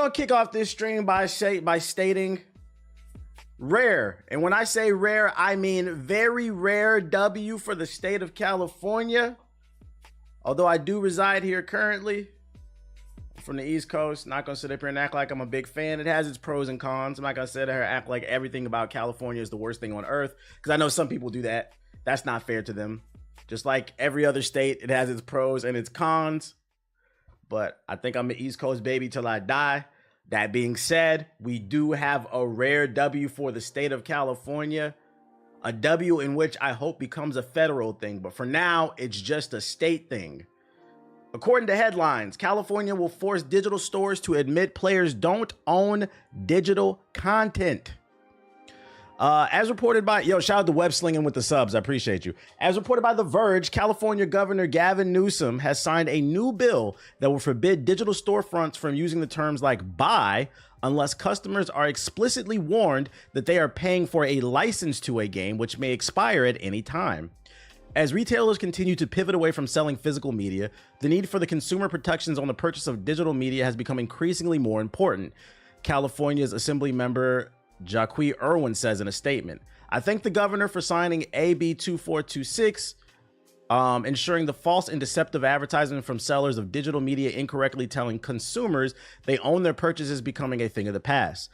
gonna kick off this stream by stating rare. And when I say rare, I mean very rare W for the state of California. Although I do reside here currently. I'm from the East Coast. Not gonna sit up here and act like I'm a big fan. It has its pros and cons. I'm not gonna sit here and act like everything about California is the worst thing on earth, because I know some people do that. That's not fair to them. Just like every other state, it has its pros and its cons. But I think I'm an East Coast baby till I die. That being said, we do have a rare W for the state of California. A W in which I hope becomes a federal thing. But for now, it's just a state thing. According to headlines, California will force digital stores to admit players don't own digital content. As reported by, shout out to Web Slinging with the subs. I appreciate you. As reported by The Verge, California Governor Gavin Newsom has signed a new bill that will forbid digital storefronts from using the terms like buy unless customers are explicitly warned that they are paying for a license to a game, which may expire at any time. As retailers continue to pivot away from selling physical media, the need for the consumer protections on the purchase of digital media has become increasingly more important. California's Assembly member Jacque Irwin says in a statement, "I thank the governor for signing AB 2426, ensuring the false and deceptive advertising from sellers of digital media incorrectly telling consumers they own their purchases becoming a thing of the past."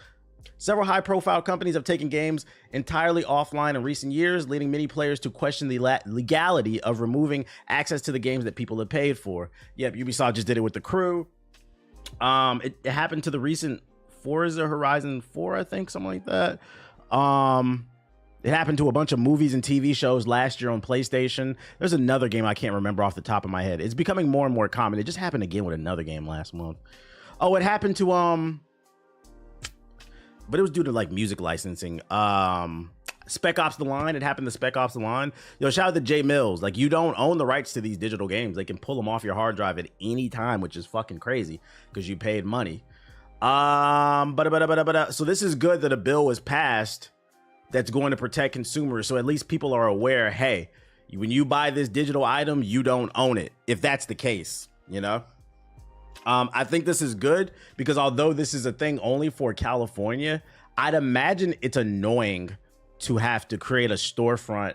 Several high-profile companies have taken games entirely offline in recent years, leading many players to question the legality of removing access to the games that people have paid for. Yep, Ubisoft just did it with The Crew. It happened to the recent Forza Horizon 4, I think, something like that. It happened to a bunch of movies and TV shows last year on PlayStation. There's another game I can't remember off the top of my head. It's becoming more and more common. It just happened again with another game last month. Oh, it happened to but it was due to like music licensing. Spec Ops: The Line. It happened to Spec Ops: The Line. Shout out to Jay Mills. Like, you don't own the rights to these digital games. They can pull them off your hard drive at any time, which is fucking crazy because you paid money. So this is good that a bill was passed that's going to protect consumers. So at least people are aware, hey, when you buy this digital item, you don't own it. If that's the case, I think this is good because although this is a thing only for California, I'd imagine it's annoying to have to create a storefront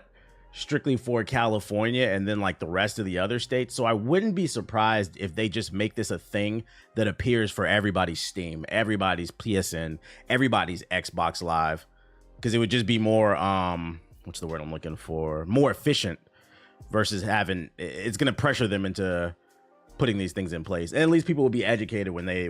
strictly for California and then like the rest of the other states. So I wouldn't be surprised if they just make this a thing that appears for everybody's Steam, everybody's PSN, everybody's Xbox Live, because it would just be more, what's the word I'm looking for? More efficient versus it's going to pressure them into putting these things in place. And at least people will be educated when they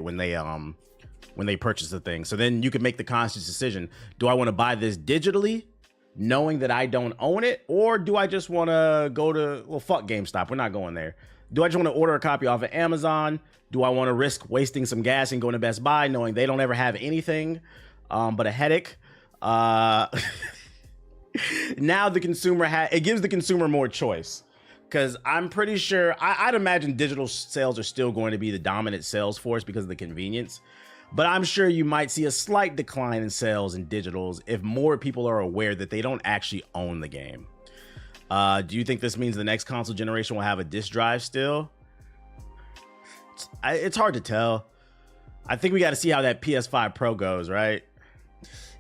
purchase the thing. So then you can make the conscious decision. Do I want to buy this digitally, knowing that I don't own it, or do I just want to go to, well, fuck GameStop, we're not going there. Do I just want to order a copy off of Amazon? Do I want to risk wasting some gas and going to Best Buy, knowing they don't ever have anything but a headache? Now the consumer it gives the consumer more choice, because I'm pretty sure I'd imagine digital sales are still going to be the dominant sales force because of the convenience. But I'm sure you might see a slight decline in sales in digitals if more people are aware that they don't actually own the game. Do you think this means the next console generation will have a disc drive still? It's hard to tell. I think we got to see how that PS5 Pro goes, right?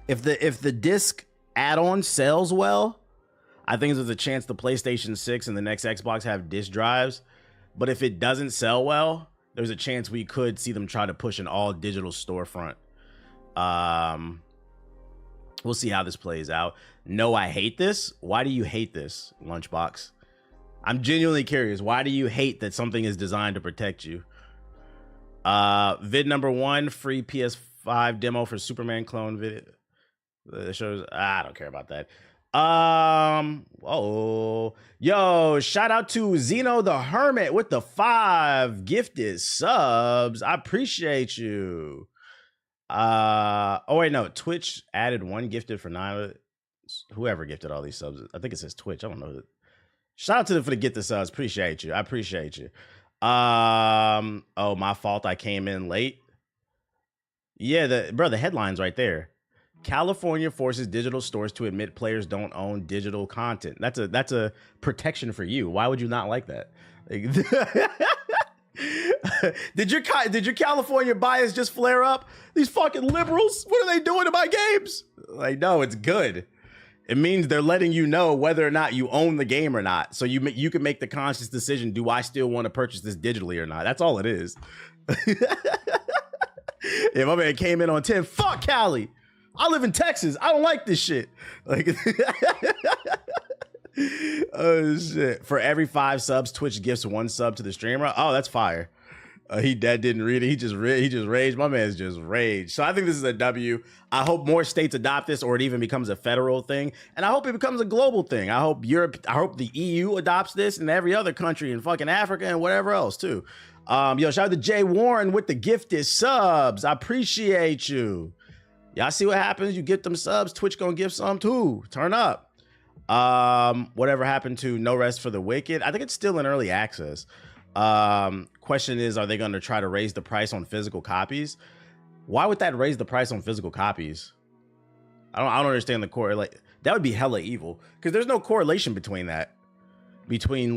If the disc add-on sells well, I think there's a chance the PlayStation 6 and the next Xbox have disc drives. But if it doesn't sell well, there's a chance we could see them try to push an all digital storefront. We'll see how this plays out. No, I hate this. Why do you hate this, Lunchbox? I'm genuinely curious. Why do you hate that something is designed to protect you? Vid number 1, free PS5 demo for Superman clone video. It shows, I don't care about that. Yo, shout out to Zeno the Hermit with the 5 gifted subs. I appreciate you. Oh wait, no, Twitch added 1 gifted for 9. Whoever gifted all these subs, I think it says Twitch, I don't know. Shout out to them for the gift of subs. Appreciate you. I appreciate you. Oh, my fault, I came in late. Yeah, the headline's right there. California forces digital stores to admit players don't own digital content. That's a protection for you. Why would you not like that? Like, Did your California bias just flare up? These fucking liberals, what are they doing to my games? Like, no, it's good. It means they're letting you know whether or not you own the game or not. So you can make the conscious decision, do I still want to purchase this digitally or not? That's all it is. If my man came in on 10, fuck Cali. I live in Texas. I don't like this shit. Like, oh shit. For every 5 subs, Twitch gifts 1 sub to the streamer. Oh, that's fire. He didn't read it. He just raged. My man's just raged. So I think this is a W. I hope more states adopt this, or it even becomes a federal thing. And I hope it becomes a global thing. I hope the EU adopts this, and every other country in fucking Africa and whatever else too. Yo, shout out to Jay Warren with the gifted subs. I appreciate you. Y'all see what happens? You get them subs, Twitch gonna give some too. Turn up. Whatever happened to No Rest for the Wicked? I think it's still in early access. Question is, are they going to try to raise the price on physical copies? Why would that raise the price on physical copies? I don't understand the correlation. That would be hella evil, because there's no correlation between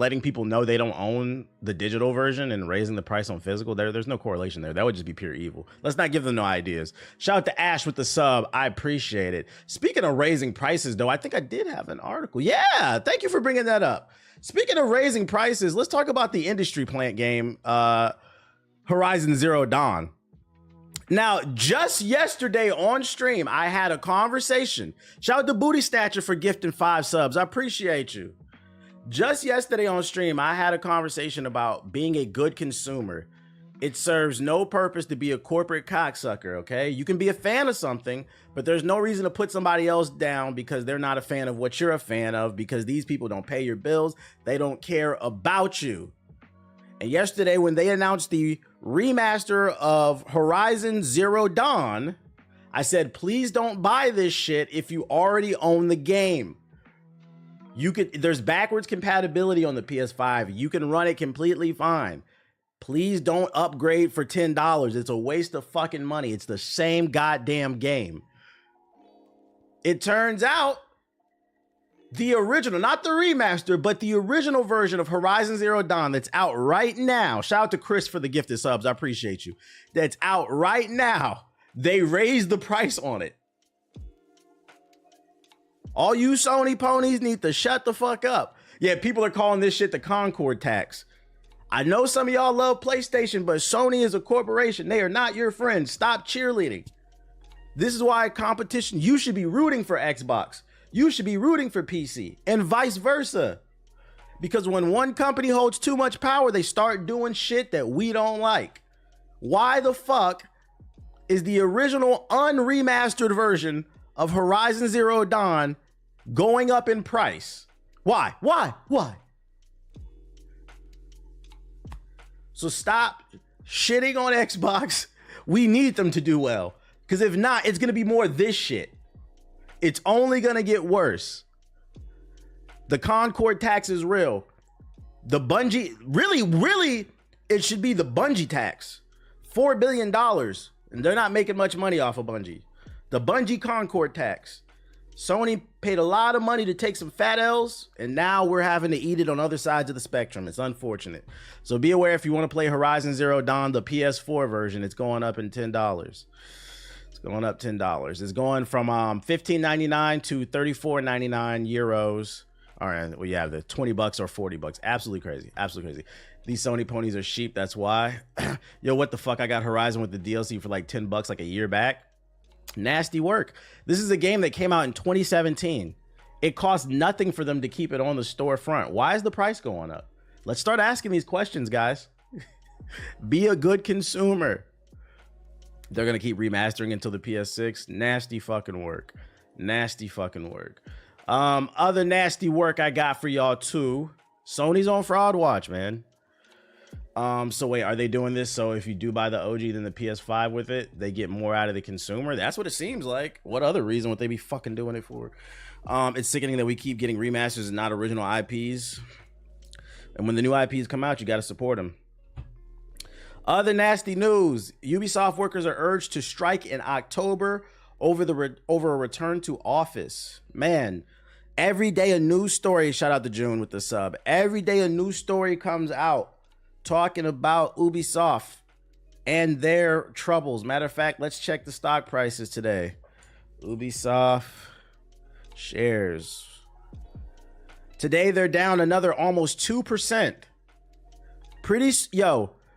letting people know they don't own the digital version and raising the price on physical. There's no correlation there. That would just be pure evil. Let's not give them no ideas. Shout out to Ash with the sub. I appreciate it. Speaking of raising prices, though, I think I did have an article. Yeah, thank you for bringing that up. Speaking of raising prices, let's talk about the industry plant game, Horizon Zero Dawn. Now, just yesterday on stream, I had a conversation. Shout out to Booty Snatcher for gifting 5 subs. I appreciate you. Just yesterday on stream, I had a conversation about being a good consumer. It serves no purpose to be a corporate cocksucker, okay? You can be a fan of something, but there's no reason to put somebody else down because they're not a fan of what you're a fan of, because these people don't pay your bills. They don't care about you. And yesterday, when they announced the remaster of Horizon Zero Dawn, I said, please don't buy this shit if you already own the game. There's backwards compatibility on the PS5. You can run it completely fine. Please don't upgrade for $10. It's a waste of fucking money. It's the same goddamn game. It turns out the original, not the remaster, but the original version of Horizon Zero Dawn that's out right now. Shout out to Chris for the gifted subs. I appreciate you. That's out right now. They raised the price on it. All you Sony ponies need to shut the fuck up. Yeah, people are calling this shit the Concord tax. I know some of y'all love PlayStation, but Sony is a corporation. They are not your friends. Stop cheerleading. This is why competition, you should be rooting for Xbox. You should be rooting for PC and vice versa. Because when one company holds too much power, they start doing shit that we don't like. Why the fuck is the original unremastered version of Horizon Zero Dawn going up in price? Why? So stop shitting on Xbox. We need them to do well. Because if not, it's going to be more of this shit. It's only going to get worse. The Concord tax is real. The Bungie, really, it should be the Bungie tax. $4 billion. And they're not making much money off of Bungie. The Bungie Concord tax. Sony paid a lot of money to take some fat L's, and now we're having to eat it on other sides of the spectrum. It's unfortunate. So be aware, if you want to play Horizon Zero Dawn, the PS4 version, it's going up in $10. It's going up $10. It's going from $15.99 to €34.99 euros. All right, well, you have the $20 or $40. Absolutely crazy. Absolutely crazy. These Sony ponies are sheep. That's why. Yo, what the fuck? I got Horizon with the DLC for like $10 like a year back. Nasty work. This is a game that came out in 2017. It cost nothing for them to keep it on the storefront. Why is the price going up? Let's start asking these questions, guys. Be a good consumer. They're going to keep remastering until the PS6. Nasty fucking work. Nasty fucking work. Other nasty work I got for y'all too. Sony's on fraud watch, man. So wait, are they doing this so if you do buy the OG then the PS5 with it, they get more out of the consumer? That's what it seems like. What other reason would they be fucking doing it for? It's sickening that we keep getting remasters and not original IPs. And when the new IPs come out, you got to support them. Other nasty news. Ubisoft workers are urged to strike in October over a return to office. Man, every day a news story. Shout out to June with the sub. Every day a news story comes out talking about Ubisoft and their troubles. Matter of fact, let's check the stock prices today. Ubisoft shares. Today, they're down another almost 2%.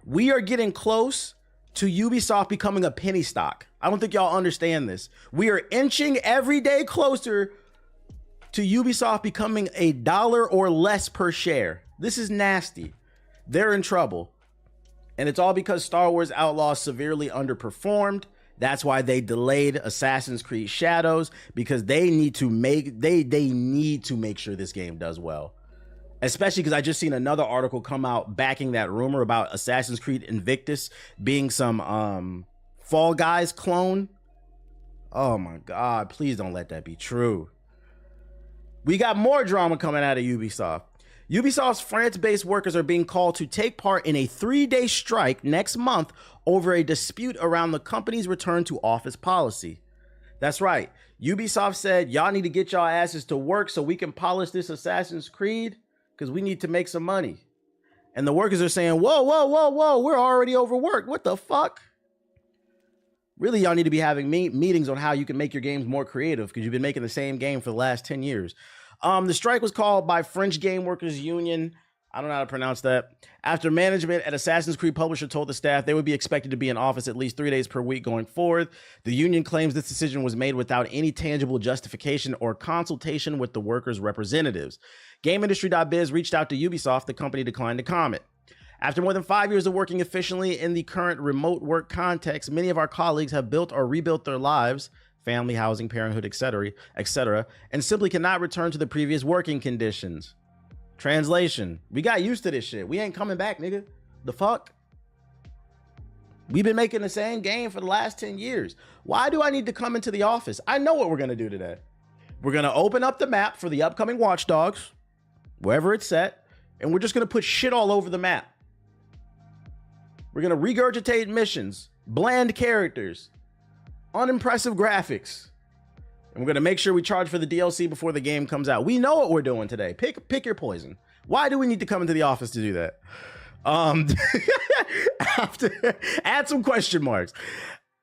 We are getting close to Ubisoft becoming a penny stock. I don't think y'all understand this. We are inching every day closer to Ubisoft becoming $1 or less per share. This is nasty. They're in trouble. And it's all because Star Wars Outlaws severely underperformed. That's why they delayed Assassin's Creed Shadows, because they need to make sure this game does well. Especially because I just seen another article come out backing that rumor about Assassin's Creed Invictus being some Fall Guys clone. Oh my God, please don't let that be true. We got more drama coming out of Ubisoft. Ubisoft's France-based workers are being called to take part in a 3-day strike next month over a dispute around the company's return to office policy. That's right. Ubisoft said, y'all need to get y'all asses to work so we can polish this Assassin's Creed, because we need to make some money. And the workers are saying, whoa, we're already overworked. What the fuck? Really, y'all need to be having meetings on how you can make your games more creative, because you've been making the same game for the last 10 years. The strike was called by French Game Workers Union. I don't know how to pronounce that. After management at Assassin's Creed publisher told the staff they would be expected to be in office at least 3 days per week going forward. The union claims this decision was made without any tangible justification or consultation with the workers' representatives. GameIndustry.biz reached out to Ubisoft. The company declined to comment. After more than 5 years of working efficiently in the current remote work context, many of our colleagues have built or rebuilt their lives, family, housing, parenthood, etc., and simply cannot return to the previous working conditions. Translation: we got used to this shit. We ain't coming back, nigga. The fuck? We've been making the same game for the last 10 years. Why do I need to come into the office? I know what we're going to do today. We're going to open up the map for the upcoming Watch Dogs, wherever it's set, and we're just going to put shit all over the map. We're going to regurgitate missions, bland characters, unimpressive graphics. And we're going to make sure we charge for the DLC before the game comes out. We know what we're doing today. Pick your poison. Why do we need to come into the office to do that? Add some question marks.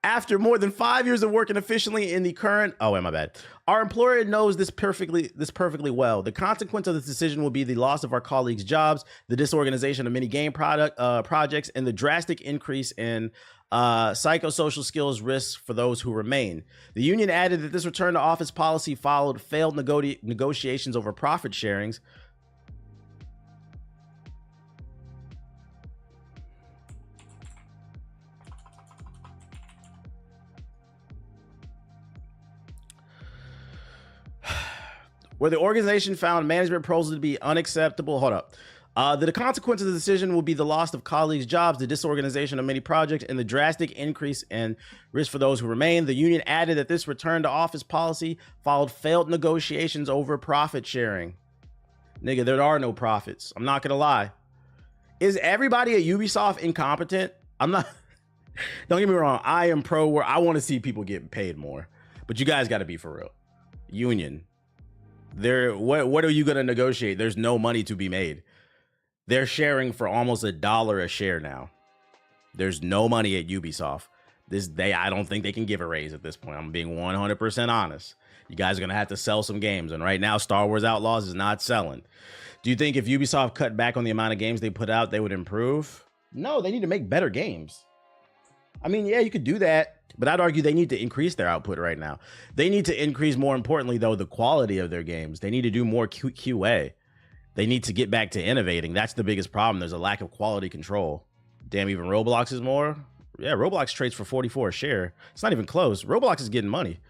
After more than 5 years of working efficiently in the current... Our employer knows this perfectly well. The consequence of this decision will be the loss of our colleagues' jobs, the disorganization of many game projects, and the drastic increase in psychosocial skills risks for those who remain. The union added that this return to office policy followed failed negotiations over profit sharings. Where the organization found management proposals to be unacceptable. Hold up. The consequence of the decision will be the loss of colleagues' jobs, the disorganization of many projects, and the drastic increase in risk for those who remain. The union added that this return to office policy followed failed negotiations over profit sharing. Nigga, there are no profits. I'm not gonna lie. Is everybody at Ubisoft incompetent? I'm not. Don't get me wrong. I am pro where I want to see people get paid more, but you guys got to be for real. Union. What are you gonna negotiate? There's no money to be made. They're sharing for almost $1 a share now. There's no money at Ubisoft. I don't think they can give a raise at this point. I'm being 100% honest. You guys are going to have to sell some games. And right now, Star Wars Outlaws is not selling. Do you think if Ubisoft cut back on the amount of games they put out, they would improve? No, they need to make better games. I mean, yeah, you could do that. But I'd argue they need to increase their output right now. They need to increase, more importantly, though, the quality of their games. They need to do more QA. They need to get back to innovating. That's the biggest problem. There's a lack of quality control. Damn, even Roblox is more. Yeah, Roblox trades for 44 a share. It's not even close. Roblox is getting money.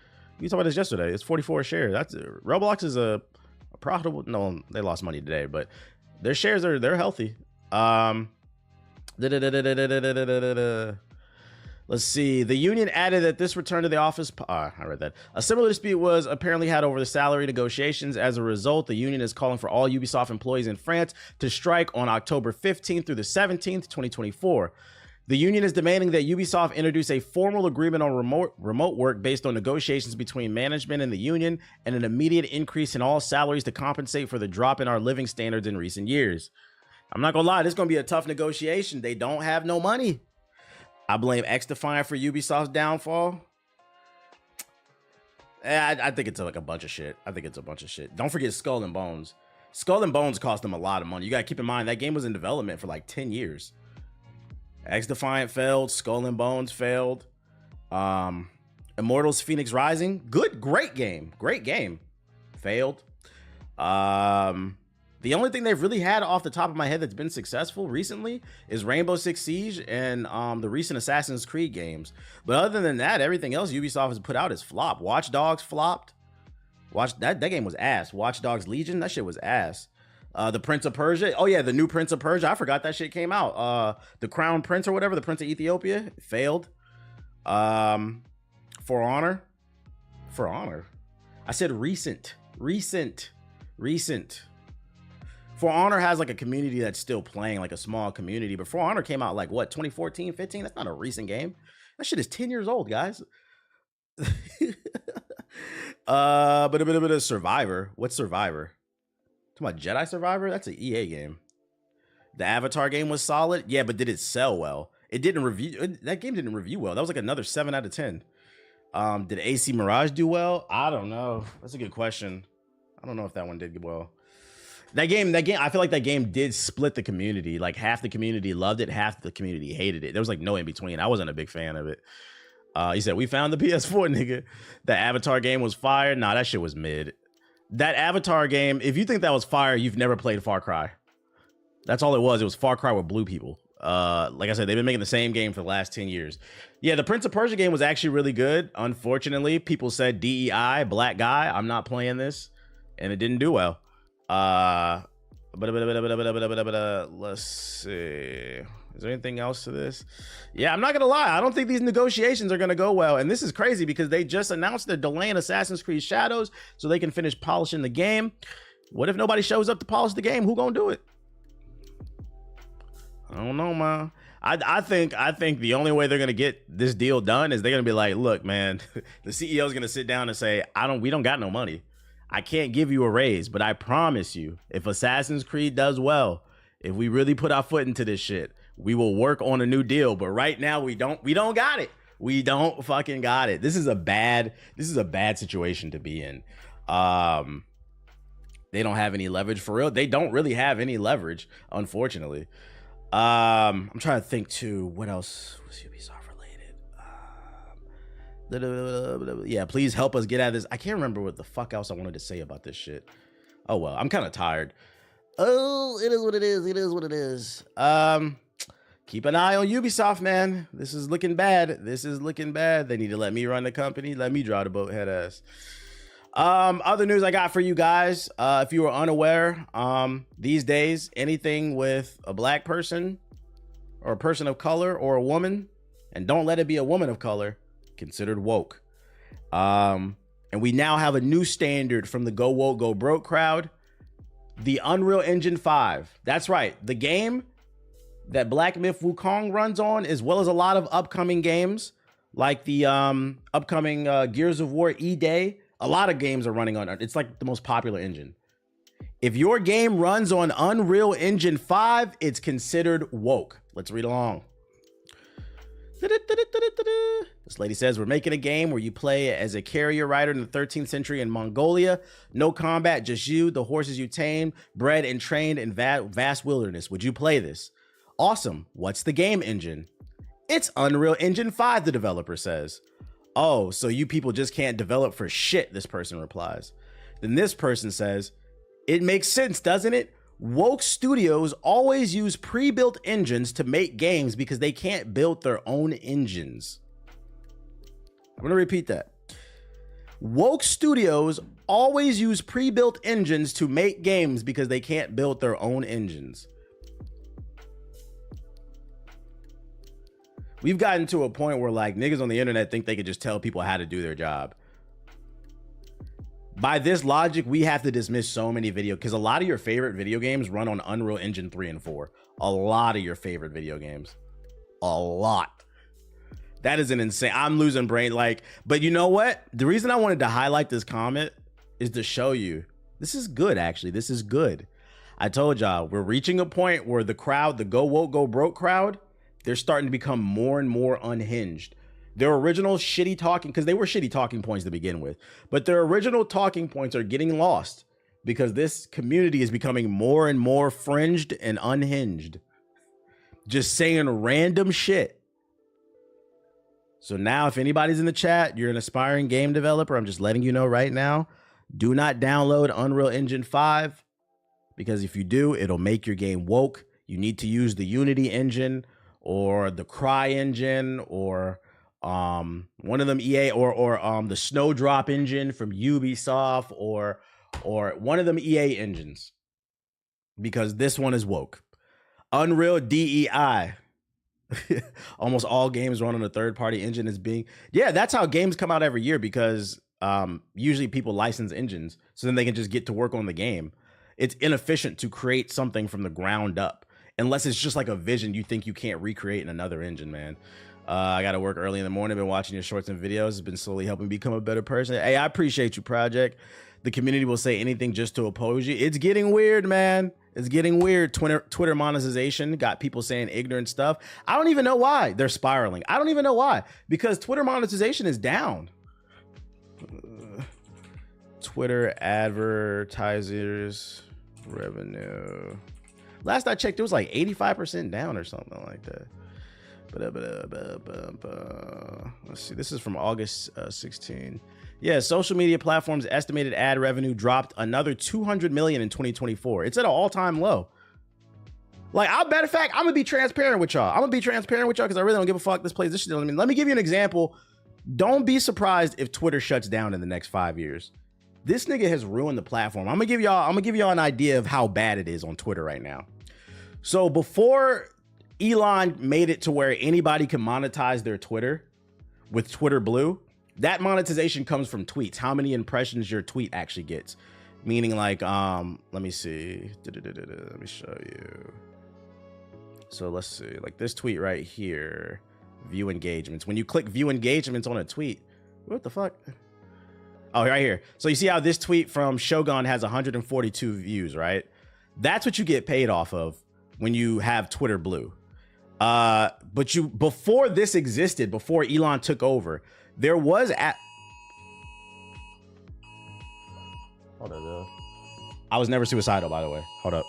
We talked about this yesterday. It's 44 a share. Roblox is a profitable. No, they lost money today, but their shares they're healthy. Let's see. The union added that this return to the office... I read that. A similar dispute was apparently had over the salary negotiations. As a result, the union is calling for all Ubisoft employees in France to strike on October 15th through the 17th, 2024. The union is demanding that Ubisoft introduce a formal agreement on remote work based on negotiations between management and the union, and an immediate increase in all salaries to compensate for the drop in our living standards in recent years. I'm not gonna lie, this is gonna be a tough negotiation. They don't have no money. I blame X Defiant for Ubisoft's downfall. I think it's like a bunch of shit. I think it's a bunch of shit. Don't forget Skull and Bones. Skull and Bones cost them a lot of money. You gotta keep in mind that game was in development for like 10 years. X Defiant failed. Skull and Bones failed. Immortals Phoenix Rising, great game, failed. The only thing they've really had off the top of my head that's been successful recently is Rainbow Six Siege and the recent Assassin's Creed games. But other than that, everything else Ubisoft has put out is flop. Watch Dogs flopped. That game was ass. Watch Dogs Legion, that shit was ass. The Prince of Persia, oh yeah, the new Prince of Persia, I forgot that shit came out. The Crown Prince or whatever, the Prince of Ethiopia, failed. For Honor. I said recent. For Honor has like a community that's still playing, like a small community, but For Honor came out like what, 2014, 15? That's not a recent game. That shit is 10 years old, guys. But a bit of Survivor. What's Survivor? Talking about Jedi Survivor? That's an EA game. The Avatar game was solid. Yeah, but did it sell well? It didn't review. That game didn't review well. That was like another 7 out of 10. Did AC Mirage do well? I don't know. That's a good question. I don't know if that one did well. That game, I feel like that game did split the community. Like half the community loved it, half the community hated it. There was like no in between. I wasn't a big fan of it. He said, we found the PS4, nigga. The Avatar game was fire. Nah, that shit was mid. That Avatar game, if you think that was fire, you've never played Far Cry. That's all it was. It was Far Cry with blue people. Like I said, they've been making the same game for the last 10 years. Yeah, the Prince of Persia game was actually really good. Unfortunately, people said DEI, black guy, I'm not playing this. And it didn't do well. Let's see. Is there anything else to this? Yeah, I'm not gonna lie. I don't think these negotiations are gonna go well. And this is crazy because they just announced they're delaying Assassin's Creed Shadows so they can finish polishing the game. What if nobody shows up to polish the game? Who gonna do it? I don't know, man. I think the only way they're gonna get this deal done is they're gonna be like, look, man, the CEO is gonna sit down and say, we don't got no money. I can't give you a raise, but I promise you, if Assassin's Creed does well, if we really put our foot into this shit, we will work on a new deal. But right now, we don't got it. We don't fucking got it. This is a bad situation to be in. They don't have any leverage for real. They don't really have any leverage, unfortunately. I'm trying to think too. What else was Ubisoft related? Yeah, please help us get out of this. I can't remember what the fuck else I wanted to say about this shit. Oh well, I'm kind of tired. Oh, it is what it is. It is what it is. Keep an eye on Ubisoft, man. This is looking bad. They need to let me run the company. Let me draw the boat head ass. Other news I got for you guys. If you were unaware, these days, anything with a black person or a person of color or a woman, and don't let it be a woman of color, considered woke. And we now have a new standard from the Go Woke, Go Broke crowd. The Unreal Engine 5. That's right. The game that Black Myth Wukong runs on, as well as a lot of upcoming games, like the upcoming Gears of War E-Day. A lot of games are running on it. It's like the most popular engine. If your game runs on Unreal Engine 5, it's considered woke. Let's read along. This lady says, we're making a game where you play as a carrier rider in the 13th century in Mongolia. No combat, just you, the horses you tamed, bred and trained in vast wilderness. Would you play this? Awesome. What's the game engine? It's Unreal Engine 5, the developer says. Oh, so you people just can't develop for shit, this person replies. Then this person says, it makes sense, doesn't it? Woke studios always use pre-built engines to make games because they can't build their own engines. I'm going to repeat that. Woke studios always use pre-built engines to make games because they can't build their own engines. We've gotten to a point where like niggas on the internet think they could just tell people how to do their job. By this logic, we have to dismiss so many because a lot of your favorite video games run on Unreal Engine 3 and 4. A lot of your favorite video games. A lot. That is an insane. I'm losing brain. But you know what? The reason I wanted to highlight this comment is to show you this is good, actually. This is good. I told y'all, we're reaching a point where the crowd, the go woke, go broke crowd, they're starting to become more and more unhinged. Their original shitty talking, because they were shitty talking points to begin with, but their original talking points are getting lost because this community is becoming more and more fringed and unhinged. Just saying random shit. So now if anybody's in the chat, you're an aspiring game developer, I'm just letting you know right now, do not download Unreal Engine 5 because if you do, it'll make your game woke. You need to use the Unity engine or the Cry engine or one of them EA or the Snowdrop engine from Ubisoft or one of them EA engines because this one is woke. Unreal DEI. Almost all games run on a third-party engine is being... Yeah, that's how games come out every year because usually people license engines so then they can just get to work on the game. It's inefficient to create something from the ground up unless it's just like a vision you think you can't recreate in another engine, man. I got to work early in the morning. Been watching your shorts and videos. It's been slowly helping me become a better person. Hey, I appreciate you, Project. The community will say anything just to oppose you. It's getting weird, man. It's getting weird. Twitter monetization got people saying ignorant stuff. I don't even know why they're spiraling. I don't even know why. Because Twitter monetization is down. Twitter advertisers revenue. Last I checked, it was like 85% down or something like that. Let's see. This is from August 16. Yeah, social media platforms' estimated ad revenue dropped another 200 million in 2024. It's at an all-time low. Like, matter of fact, I'm gonna be transparent with y'all. Because I really don't give a fuck. This plays this shit. Let me give you an example. Don't be surprised if Twitter shuts down in the next 5 years. This nigga has ruined the platform. I'm gonna give y'all an idea of how bad it is on Twitter right now. So before Elon made it to where anybody can monetize their Twitter with Twitter Blue, that monetization comes from tweets. How many impressions your tweet actually gets. Meaning like, let me see. Let me show you. So let's see, like this tweet right here, view engagements. When you click view engagements on a tweet, what the fuck? Oh, right here. So you see how this tweet from Shogun has 142 views, right? That's what you get paid off of when you have Twitter Blue. But before this existed, before Elon took over, there was hold up, I was never suicidal, by the way. Hold up.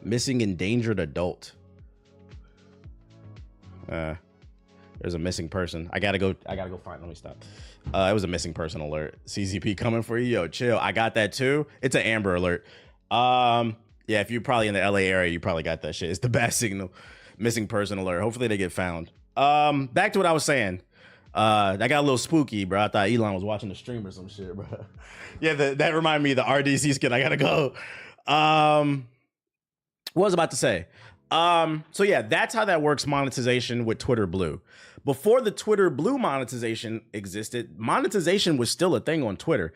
Missing endangered adult. There's a missing person. I gotta go find. Let me stop. It was a missing person alert. CZP coming for you. Yo, chill. I got that too. It's an Amber alert. Yeah, if you're probably in the LA area, you probably got that shit. It's the bat signal. Missing person alert. Hopefully they get found. Back to what I was saying. That got a little spooky, bro. I thought Elon was watching the stream or some shit, bro. Yeah, that reminded me of the RDC skin. I gotta go. What was I about to say? So yeah, that's how that works, monetization with Twitter Blue. Before the Twitter Blue monetization existed, monetization was still a thing on Twitter.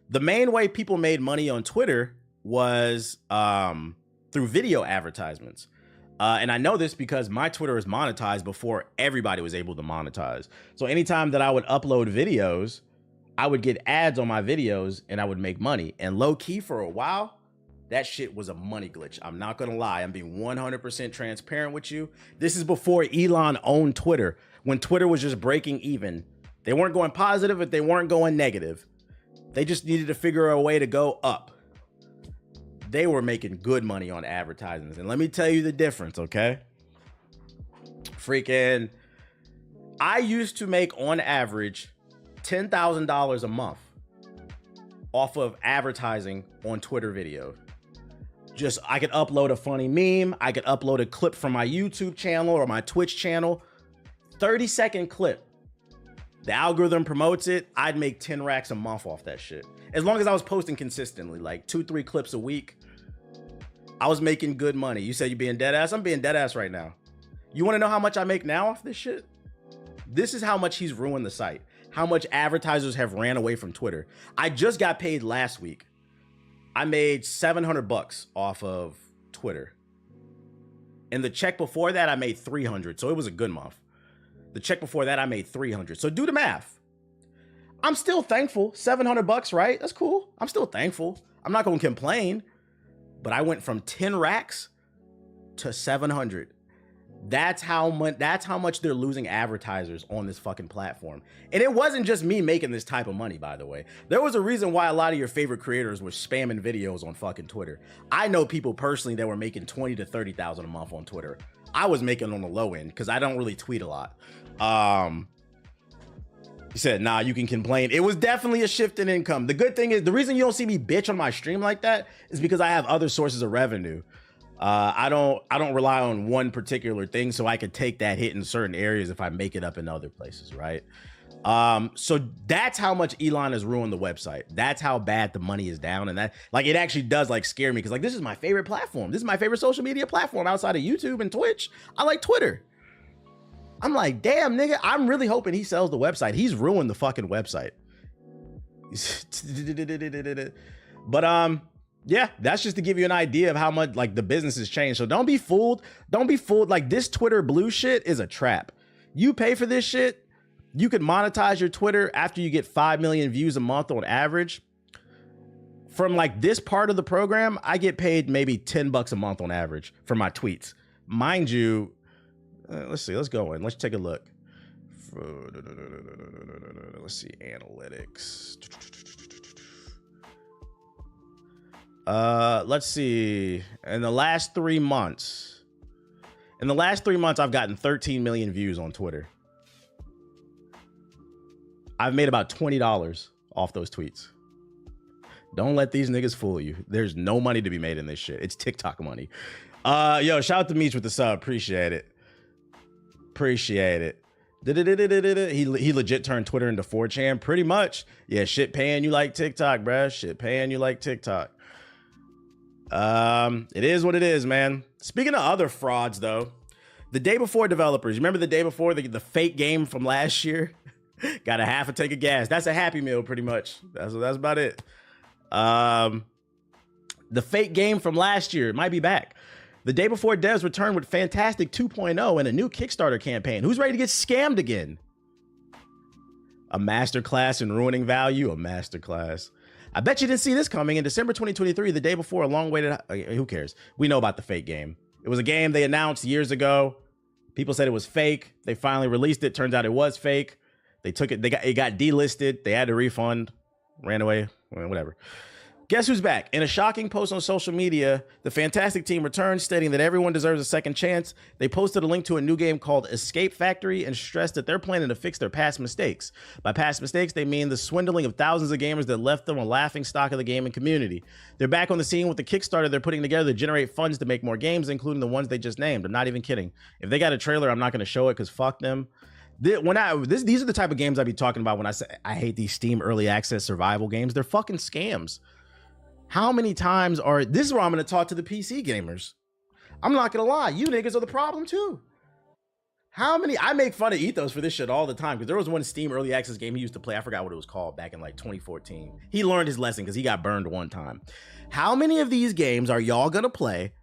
The main way people made money on Twitter was through video advertisements. And I know this because my Twitter is monetized before everybody was able to monetize. So anytime that I would upload videos, I would get ads on my videos and I would make money. And low key for a while, that shit was a money glitch. I'm not gonna lie. I'm being 100% transparent with you. This is before Elon owned Twitter, when Twitter was just breaking even. They weren't going positive, but they weren't going negative. They just needed to figure out a way to go up. They were making good money on advertisements. And let me tell you the difference, okay? Freaking, I used to make on average $10,000 a month off of advertising on Twitter video. Just, I could upload a funny meme. I could upload a clip from my YouTube channel or my Twitch channel. 30-second clip. The algorithm promotes it. I'd make 10 racks a month off that shit. As long as I was posting consistently, like 2-3 clips a week, I was making good money. You said you being dead ass? I'm being dead ass right now. You want to know how much I make now off this shit? This is how much he's ruined the site. How much advertisers have ran away from Twitter. I just got paid last week. I made $700 off of Twitter. And the check before that, I made $300. So it was a good month. The check before that, I made $300. So do the math. I'm still thankful. $700, right? That's cool. I'm still thankful. I'm not going to complain. But I went from 10 racks to 700. That's how much they're losing advertisers on this fucking platform. And it wasn't just me making this type of money, by the way. There was a reason why a lot of your favorite creators were spamming videos on fucking Twitter. I know people personally that were making 20 to 30,000 a month on Twitter. I was making on the low end because I don't really tweet a lot. He said, nah, you can complain. It was definitely a shift in income. The good thing is, the reason you don't see me bitch on my stream like that is because I have other sources of revenue. I don't rely on one particular thing, so I could take that hit in certain areas if I make it up in other places, right? So that's how much Elon has ruined the website. That's how bad the money is down, and that, like, it actually does like scare me because, like, this is my favorite platform. This is my favorite social media platform outside of YouTube and Twitch. I like Twitter. I'm like, damn, nigga, I'm really hoping he sells the website. He's ruined the fucking website. But yeah, that's just to give you an idea of how much, like, the business has changed. So don't be fooled. Don't be fooled. Like, this Twitter blue shit is a trap. You pay for this shit. You can monetize your Twitter after you get 5 million views a month on average. From, like, this part of the program, I get paid maybe $10 a month on average for my tweets. Mind you, let's see. Let's go in. Let's take a look. Let's see. Analytics. Let's see. In the last 3 months, I've gotten 13 million views on Twitter. I've made about $20 off those tweets. Don't let these niggas fool you. There's no money to be made in this shit. It's TikTok money. Yo, shout out to Meech with the sub. Appreciate it. He legit turned Twitter into 4chan. Pretty much. Yeah, shit paying you like TikTok, bruh. Shit paying you like TikTok. It is what it is, man. Speaking of other frauds, though, the day before developers, you remember the day before the fake game from last year? Got a half a tank of gas. That's a Happy Meal, pretty much. That's about it. The fake game from last year might be back. The day before devs returned with Fantastic 2.0 and a new Kickstarter campaign. Who's ready to get scammed again? A masterclass in ruining value? A masterclass. I bet you didn't see this coming. In December 2023, the day before a long-awaited... Who cares? We know about the fake game. It was a game they announced years ago. People said it was fake. They finally released it. Turns out it was fake. They took it. It got delisted. They had to refund. Ran away. Whatever. Guess who's back? In a shocking post on social media, the Fantastic team returned, stating that everyone deserves a second chance. They posted a link to a new game called Escape Factory and stressed that they're planning to fix their past mistakes. By past mistakes, they mean the swindling of thousands of gamers that left them a laughing stock of the gaming community. They're back on the scene with the Kickstarter they're putting together to generate funds to make more games, including the ones they just named. I'm not even kidding. If they got a trailer, I'm not going to show it because fuck them. These are the type of games I be talking about when I say I hate these Steam early access survival games. They're fucking scams. How many times this is where I'm going to talk to the PC gamers. I'm not going to lie. You niggas are the problem too. I make fun of Ethos for this shit all the time because there was one Steam early access game he used to play. I forgot what it was called back in like 2014. He learned his lesson because he got burned one time. How many of these games are y'all going to play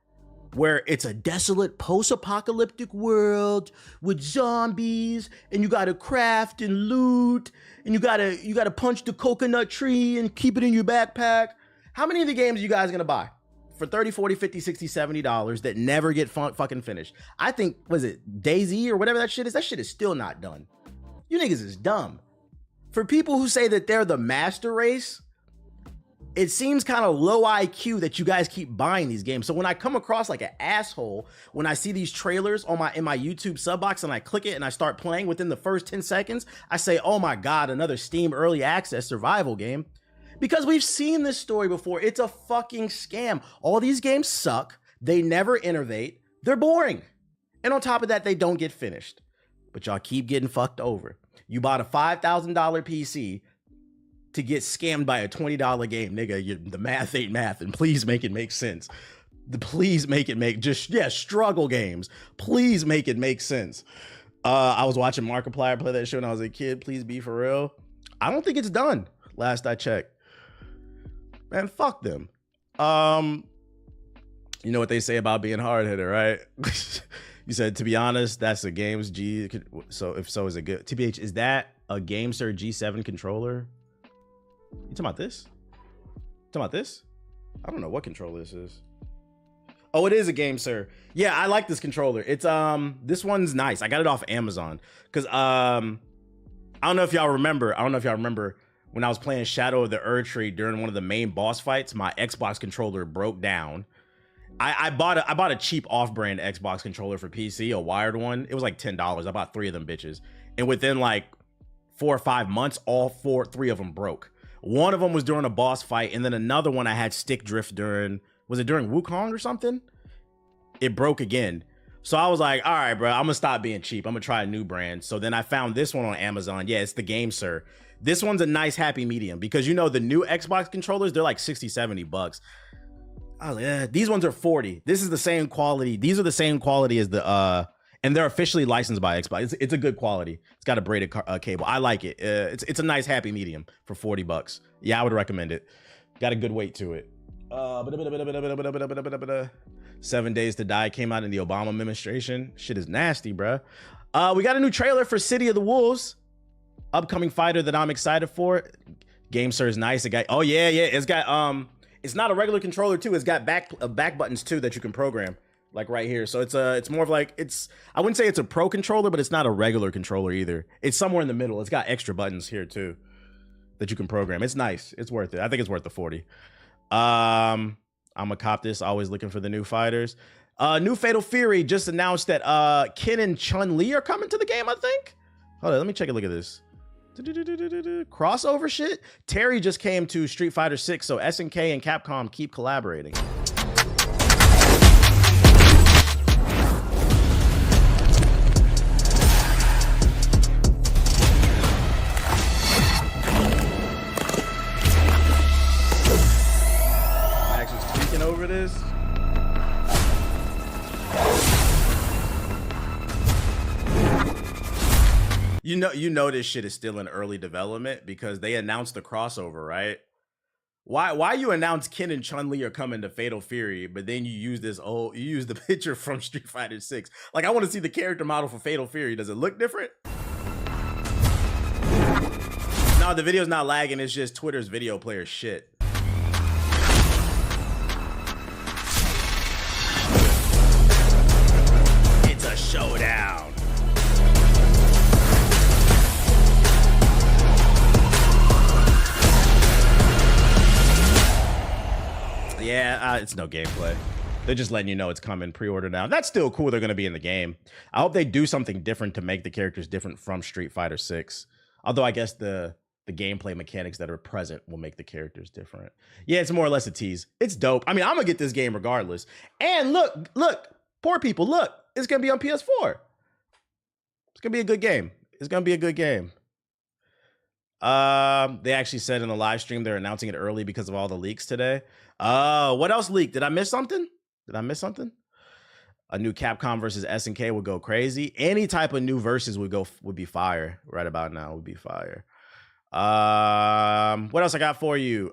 where it's a desolate post-apocalyptic world with zombies and you got to craft and loot and you got to punch the coconut tree and keep it in your backpack? How many of the games are you guys going to buy for $30, $40, $50, $60, $70 that never get fucking finished? I think, was it DayZ or whatever that shit is? That shit is still not done. You niggas is dumb. For people who say that they're the master race, it seems kind of low IQ that you guys keep buying these games. So when I come across like an asshole, when I see these trailers in my YouTube sub box and I click it and I start playing within the first 10 seconds, I say, oh my God, another Steam early access survival game. Because we've seen this story before. It's a fucking scam. All these games suck. They never innovate. They're boring. And on top of that, they don't get finished. But y'all keep getting fucked over. You bought a $5,000 PC to get scammed by a $20 game. Nigga, the math ain't math. And please make it make sense. Please make it make struggle games. Please make it make sense. I was watching Markiplier play that show when I was a kid. Please be for real. I don't think it's done. Last I checked. Man, fuck them. You know what they say about being hard-headed, right? You said, to be honest, that's the game's G. So if so, is it good? TBH, is that a GameSir G7 controller. You talking about this? Talking about this? I don't know what controller this is. Oh, it is a GameSir. Yeah, I like this controller. It's this one's nice. I got it off Amazon because I don't know if y'all remember. I don't know if y'all remember when I was playing Shadow of the Erdtree during one of the main boss fights. My Xbox controller broke down. I bought a cheap off-brand Xbox controller for PC, a wired one. It was like $10. I bought 3 of them bitches, and within like 4 or 5 months, three of them broke. One of them was during a boss fight, and then another one I had stick drift during. Was it during Wukong or something? It broke again. So I was like, all right, bro, I'm gonna stop being cheap. I'm gonna try a new brand. So then I found this one on Amazon. Yeah, it's the GameSir. This one's a nice happy medium because, you know, the new Xbox controllers, they're like 60, 70 bucks. Oh, yeah. These ones are 40. This is the same quality. These are the same quality as the, and they're officially licensed by Xbox. It's a good quality. It's got a braided cable. I like it. It's a nice happy medium for 40 bucks. Yeah, I would recommend it. Got a good weight to it. 7 Days to Die came out in the Obama administration. Shit is nasty, bruh. We got a new trailer for City of the Wolves, upcoming fighter that I'm excited for. GameSir is nice. It got, oh yeah, it's got it's not a regular controller too. It's got back buttons too that you can program, like right here. So it's more of like, I wouldn't say it's a pro controller, but it's not a regular controller either. It's somewhere in the middle. It's got extra buttons here too that you can program. It's nice. It's worth it. I think it's worth the 40. I'm gonna cop this. Always looking for the new fighters. New Fatal Fury just announced that Ken and Chun-Li are coming to the game, I think. Hold on, let me check a look at this. Crossover shit. Terry just came to Street Fighter 6, so SNK and Capcom keep collaborating. Over this. You know this shit is still in early development because they announced the crossover, right? Why you announce Ken and Chun-Li are coming to Fatal Fury, but then you use the picture from Street Fighter 6. Like, I want to see the character model for Fatal Fury. Does it look different? No, the video's not lagging. It's just Twitter's video player shit. Showdown. Yeah, it's no gameplay. They're just letting you know it's coming. Pre-order now. That's still cool. They're going to be in the game. I hope they do something different to make the characters different from Street Fighter 6. Although I guess the gameplay mechanics that are present will make the characters different. Yeah, it's more or less a tease. It's dope. I mean, I'm going to get this game regardless. And look, poor people, look. It's going to be on PS4. It's going to be a good game. It's going to be a good game. They actually said in the live stream they're announcing it early because of all the leaks today. What else leaked? Did I miss something? A new Capcom versus SNK would go crazy. Any type of new versus would be fire right about now. Would be fire. What else I got for you?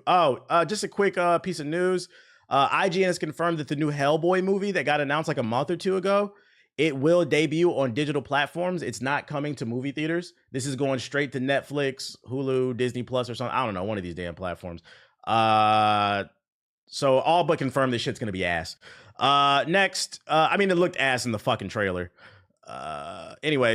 Just a quick piece of news. IGN has confirmed that the new Hellboy movie that got announced like a month or two ago, it will debut on digital platforms. It's not coming to movie theaters. This is going straight to Netflix, Hulu, Disney Plus, or something. I don't know, one of these damn platforms. So all but confirmed this shit's gonna be ass. Next, I mean, it looked ass in the fucking trailer. Anyway.